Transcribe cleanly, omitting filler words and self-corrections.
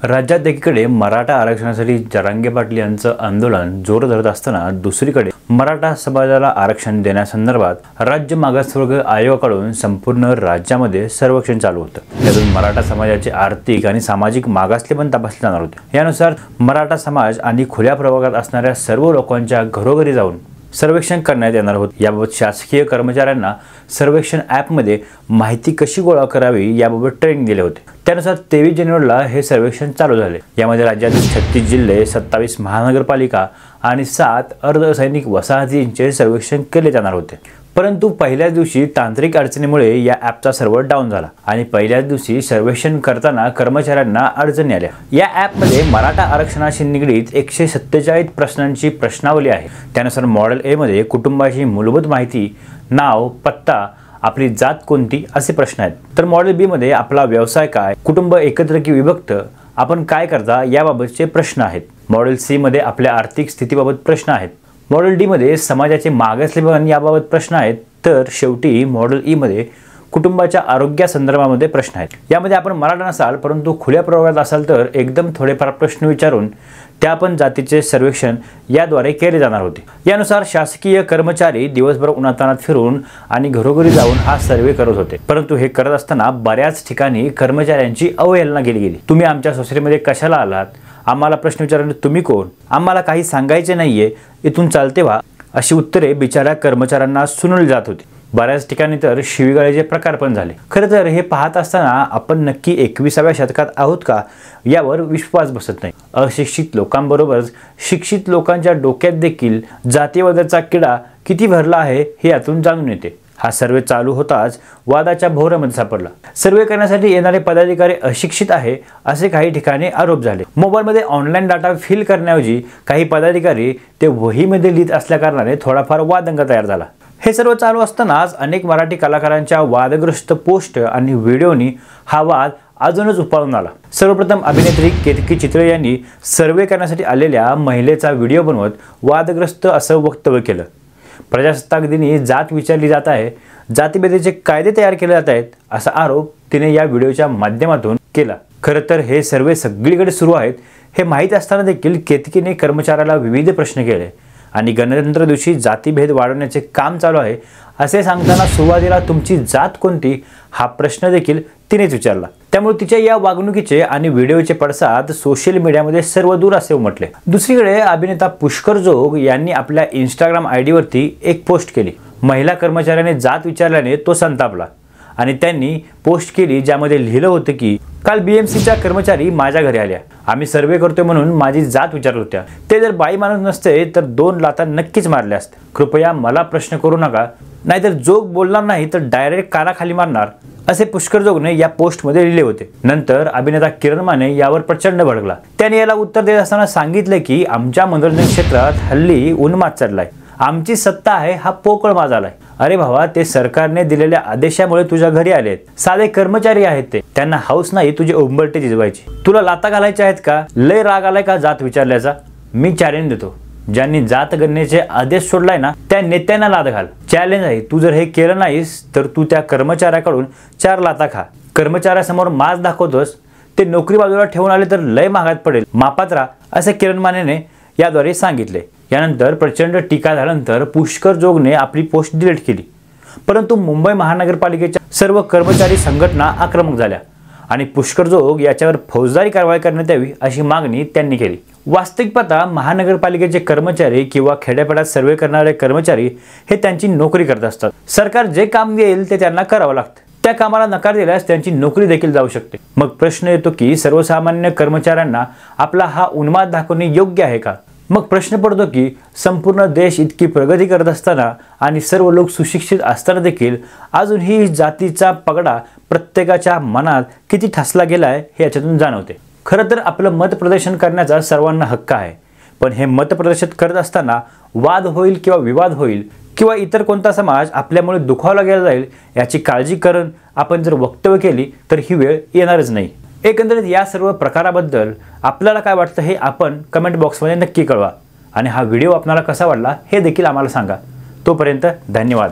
राज्यात एकीकडे मराठा आरक्षणासाठी जरांगे पाटील यांचं आंदोलन जोर धरत असताना दुसरीकडे मराठा समाजाला आरक्षण देण्यासंदर्भात राज्य मागासवर्ग आयोगाकडून संपूर्ण राज्यामध्ये सर्वेक्षण चालू होतं। यातून मराठा समाजाचे आर्थिक आणि सामाजिक मागासले पण तपासले जाणार होते। यानुसार मराठा समाज आणि खुल्या प्रवर्गात असणाऱ्या सर्व लोकांच्या घरोघरी जाऊन सर्वेक्षण करण्यात येणार होते। याबाबत शासकीय कर्मचाऱ्यांना सर्वेक्षण ॲपमध्ये माहिती कशी गोळा करावी याबाबत ट्रेनिंग दिले होते। त्यानुसार 23 जानेवारीला हे सर्वेक्षण चालू झाले। यामध्ये राज्यातील 36 जिल्हे, 27 महानगरपालिका आणि 7 अर्धसैनिक वसाहतींचे सर्वेक्षण केले जाणार होते। परंतु पहिल्याच दिवशी तांत्रिक अडचणीमुळे या ॲपचा सर्व्हर डाऊन झाला आणि पहिल्याच दिवशी सर्वेक्षण करताना कर्मचाऱ्यांना अडचणी आल्या। या ॲपमध्ये मराठा आरक्षणाशी निगडीत 147 प्रश्नांची प्रश्नावली आहे। त्यानुसार मॉडेल ए मध्ये कुटुंबाची मूलभूत माहिती, नाव, पत्ता, आपली जात कोणती असे प्रश्न आहेत। तर मॉडेल बी मध्ये आपला व्यवसाय काय, कुटुंब एकत्र की विभक्त, आपण काय करता याबाबतचे प्रश्न आहेत। मॉडेल सी मध्ये आपल्या आर्थिक स्थितीबाबत प्रश्न आहेत। मॉडेल डी मध्ये समाजाचे मागासलेपण याबाबत प्रश्न आहेत। तर शेवटी मॉडेल ई मध्ये कुटुंबाच्या आरोग्यासंदर्भामध्ये प्रश्न आहेत। यामध्ये आपण मराठा नसाल परंतु खुल्या प्रवर्गात असाल तर एकदम थोडेफार प्रश्न विचारून त्या पण जातीचे सर्वेक्षण याद्वारे केले जाणार होते। यानुसार शासकीय कर्मचारी दिवसभर उन्हातान्हात फिरून आणि घरोघरी जाऊन हा सर्वे करत होते। परंतु हे करत असताना बऱ्याच ठिकाणी कर्मचाऱ्यांची अवहेलना केली गेली। तुम्ही आमच्या सोसायटीमध्ये कशाला आलात, आम्हाला प्रश्न विचारले, तुम्ही कोण, आम्हाला काही सांगायचे नाहीये, इथून चालते व्हा, अशी उत्तरे बिचाऱ्या कर्मचाऱ्यांना सुनावली जात होती। बऱ्याच ठिकाणी तर शिवीगाळीचे प्रकार पण झाले। खरं तर हे पाहत असताना आपण नक्की 21व्या शतकात आहोत का यावर विश्वास बसत नाही। अशिक्षित लोकांबरोबरच शिक्षित लोकांच्या डोक्यात देखील जातीवादाचा किडा किती भरला आहे हे यातून जाणून येते। हा सर्वे चालू होताच वादाच्या भोवऱ्यामध्ये सापडला। सर्वे करण्यासाठी येणारे पदाधिकारी अशिक्षित आहे असे काही ठिकाणी आरोप झाले। मोबाईलमध्ये ऑनलाईन डाटा फिल करण्याऐवजी काही पदाधिकारी ते वहीमध्ये लिहित असल्याकारणाने थोडाफार वादंग तयार झाला। हे सर्व चालू असतानाच अनेक मराठी कलाकारांच्या वादग्रस्त पोस्ट आणि व्हिडिओनी हा वाद अजूनच उफाळून आला। सर्वप्रथम अभिनेत्री केतकी चितळे यांनी सर्वे करण्यासाठी आलेल्या महिलेचा व्हिडिओ बनवत वादग्रस्त असं वक्तव्य केलं। प्रजासत्ताक दिनी जात विचारली जात आहे, जातीभेदाचे कायदे तयार केले जात आहेत असा आरोप तिने या व्हिडिओच्या माध्यमातून केला। खरं तर हे सर्वे सगळीकडे सुरू आहेत हे माहीत असताना देखील केतकीने कर्मचाऱ्याला विविध प्रश्न केले आणि गणतंत्र दिवशी जातीभेद वाढवण्याचे काम चालू आहे असे सांगताना सुरुवातीला तुमची जात कोणती हा प्रश्न देखील तिनेच विचारला। त्यामुळे तिच्या या वागणुकीचे आणि व्हिडिओचे पडसाद सोशल मीडियामध्ये सर्वदूर असे उमटले। दुसरीकडे अभिनेता पुष्कर जोग यांनी आपल्या इंस्टाग्राम आयडी वरती एक पोस्ट केली। महिला कर्मचाऱ्याने जात विचारल्याने तो संतापला आणि त्यांनी पोस्ट केली ज्यामध्ये लिहिलं होतं की काल बीएमसीच्या कर्मचारी माझ्या घरी आल्या, आम्ही सर्वे करतोय म्हणून माझी जात विचारत होत्या, ते जर बाई माणूस नसते तर 2 लाथा नक्कीच मारल्या असत्या। कृपया मला प्रश्न करू नका, नाहीतर जोग बोलणार नाही तर डायरेक्ट कानाखाली मारणार असे पुष्कर जोगने या पोस्टमध्ये लिहिले होते। नंतर अभिनेता किरण माने यावर प्रचंड भडकला। त्याने याला उत्तर देत असताना सांगितले की आमच्या मनोरंजन क्षेत्रात हल्ली उन्माद चढलाय, आमची सत्ता आहे हा पोकळ माज आलाय। अरे भावा, ते सरकारने दिलेल्या आदेशामुळे तुझ्या घरी आलेत, साधे कर्मचारी आहेत ते, त्यांना हौस नाही तुझे उंबरटे जिजवायची। तुला लाता घालायच्या आहेत का? लय राग आलाय का जात विचारल्याचा? मी चॅलेंज देतो, ज्यांनी जात गणनेचे आदेश सोडलाय ना त्या नेत्यांना लात घाल। चॅलेंज आहे, तू जर हे केलं नाहीस तर तू त्या कर्मचाऱ्याकडून 4 लाता खा। कर्मचाऱ्यासमोर माज दाखवतोस, ते नोकरी बाजूला ठेवून आले तर लय महागात पडेल, मापात राहा असे किरण मानेने याद्वारे सांगितले। यानंतर प्रचंड टीका झाल्यानंतर पुष्कर जोगने आपली पोस्ट डिलीट केली। परंतु मुंबई महानगरपालिकेच्या सर्व कर्मचारी संघटना आक्रमक झाल्या आणि पुष्कर जोग याच्यावर फौजदारी कारवाई करण्यात यावी अशी मागणी त्यांनी केली। वास्तविक पाहता महानगरपालिकेचे कर्मचारी किंवा खेड्यापाड्यात सर्वे करणारे कर्मचारी हे त्यांची नोकरी करत असतात। सरकार जे काम देईल ते त्यांना करावं लागतं। त्या कामाला नकार दिल्यास त्यांची नोकरी देखील जाऊ शकते। मग प्रश्न येतो की सर्वसामान्य कर्मचाऱ्यांना आपला हा उन्माद दाखवणे योग्य आहे का? मग प्रश्न पडतो की संपूर्ण देश इतकी प्रगती करत असताना आणि सर्व लोक सुशिक्षित असताना देखील अजूनही जातीचा पगडा प्रत्येकाच्या मनात किती ठसला गेलाय हे याच्यातून जाणवते। खरं तर आपलं मत प्रदर्शन करण्याचा सर्वांना हक्क आहे, पण हे मत प्रदर्शित करत असताना वाद होईल किंवा विवाद होईल किंवा इतर कोणता समाज आपल्यामुळे दुखावला गेला जाईल याची काळजी करून आपण जर वक्तव्य केली तर ही वेळ येणारच नाही। एकंदरीत या सर्व प्रकाराबद्दल आपल्याला काय वाटतं हे आपण कमेंट बॉक्समध्ये नक्की कळवा आणि हा व्हिडिओ आपल्याला कसा वाटला हे देखील आम्हाला सांगा। तोपर्यंत धन्यवाद।